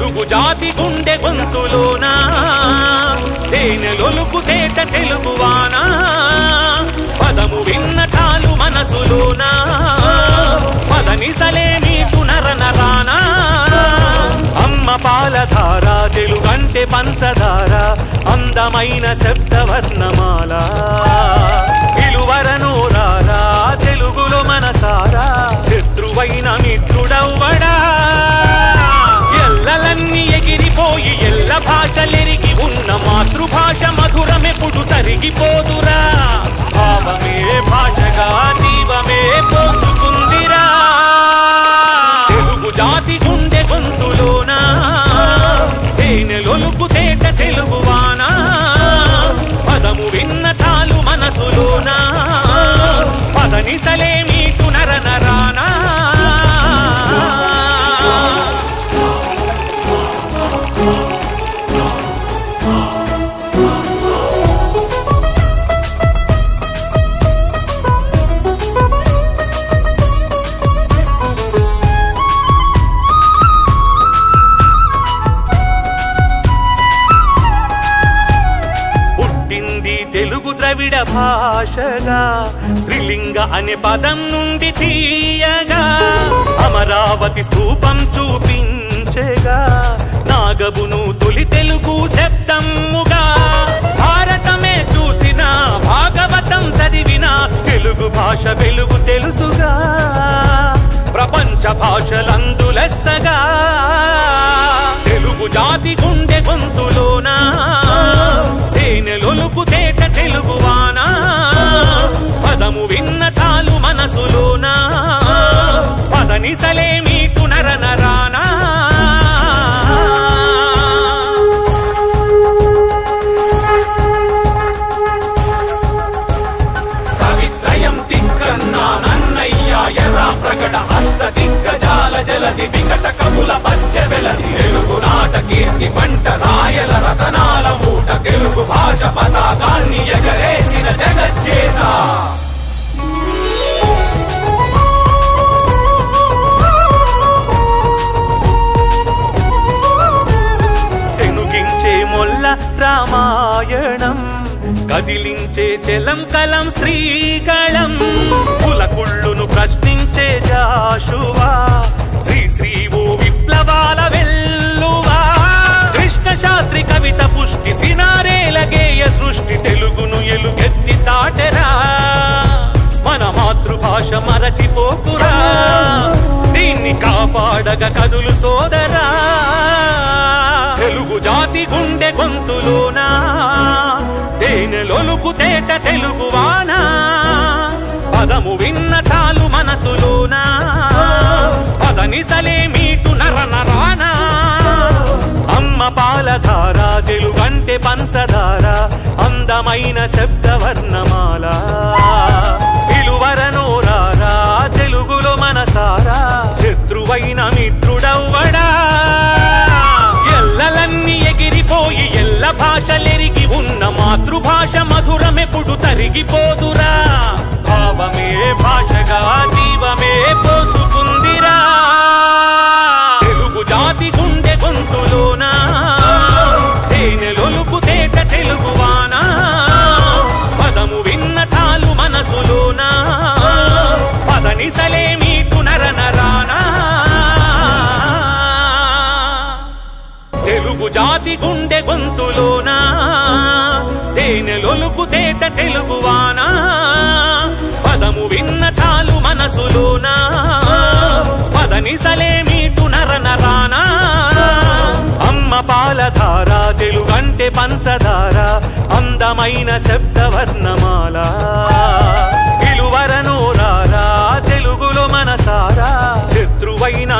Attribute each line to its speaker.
Speaker 1: తెలుగు జాతి గుండె గొంతులోనా తేనెలొలుకు తేట తెలుగువానా పదము విన్న చాలు మనసులోనా పదనిసలే నీకు నరనరానా అమ్మ పాలధార తెలుగంటే పంచదార అందమైన శబ్దవర్ణమాల పిలువరనోరారా తెలుగులో మనసారా శత్రువైన మిత్రుడవ్వడా ఎల్లలన్నీ ఎగిరిపోయి ఎల్ల భాషలెరిగి ఉన్న మాతృభాష మధురమెప్పుడు తరిగిపోదురా భావమే భాషగా జీవమే పోసుకుందిరా తెలుగు జాతి గుండె గొంతులోనా తేనెలొలుకు తేట తెలుగువానా పదము విన్న చాలు మనసులోనా పదనిసలే మీకు నరనరానా తెలుగు ద్రవిడ భాషగా త్రిలింగ అనే పదం నుండి తీయగా అమరావతి స్తూపం చూపించగా నాగబును తొలి తెలుగు శబ్దముగా భారతమే చూసిన భాగవతం చదివిన తెలుగు భాష వెలుగు తెలుసుగా ప్రపంచ భాషలందు లెస్సగా తెలుగు జాతి గుండె గొంతులోనా తేనెలొలుకు తేట తెలుగువానా పదము విన్న చాలు మనసులోనా పదనిసలే మీకు నరనరానా కవిత్రయం తిక్కన్నా నన్నయ్య ఎర్ర ప్రకట హస్త దిగ్గజాల జలది వికట కవుల పచ్చ వెలది తెలుగు నాట కీర్తి పంట రాయల రతనాల మూట తెలుగు భాష పతాకాన్ని ఎగరేసిన జగజ్జేత తెనుగించే మొల్ల రామాయణం కదిలించే చలం కలం శ్రీకళం కులకుళ్ళును ప్రశ్నించే జాషువా శ్రీశ్రీవు విప్లవాల వెల్లువా కృష్ణ శాస్త్రి కవిత పుష్టి సినారేల గేయ సృష్టి తెలుగును ఎలుగెత్తి చాటెరా మన మాతృభాష మరచిపోకురా దీన్ని కాపాడగ కదులు సోదరా తెలుగు జాతి గుండె గొంతులోనా తేనెలొలుకు తేట తెలుగువానా పదము విన్న చాలు మనసులోనా పదనిసలే మీకు నరనరానా అమ్మ పాలధార తెలుగంటే పంచదార అందమైన శబ్దవర్ణమాల పిలువరనోరారా తెలుగులో మనసారా శత్రువైన మిత్రుడవ్వడా ఎల్లలన్నీ ఎగిరిపోయి ఎల్ల భాషలెరిగి ఉన్న మాతృభాష మధురమెప్పుడు తరిగిపోదురా భావమే భాషగా జీవమే పోసుకుందిరా తెలుగు జాతి గుండె గొంతులోనా తేనెలొలుకు తేట తెలుగువానా పదము విన్న చాలు మనసులోనా పదనిసలే మీకు నరనరానా తెలుగు జాతి గుండె గొంతులోనా తేనెలొలుకు తేట తెలుగువానా పదము విన్న చాలు మనసులోనా పదనిసలే మీకు నరనరానా అమ్మ పాలధార తెలుగంటే పంచదార అందమైన శబ్దవర్ణమాల పిలువరనోరారా తెలుగులో మనసారా శత్రువైన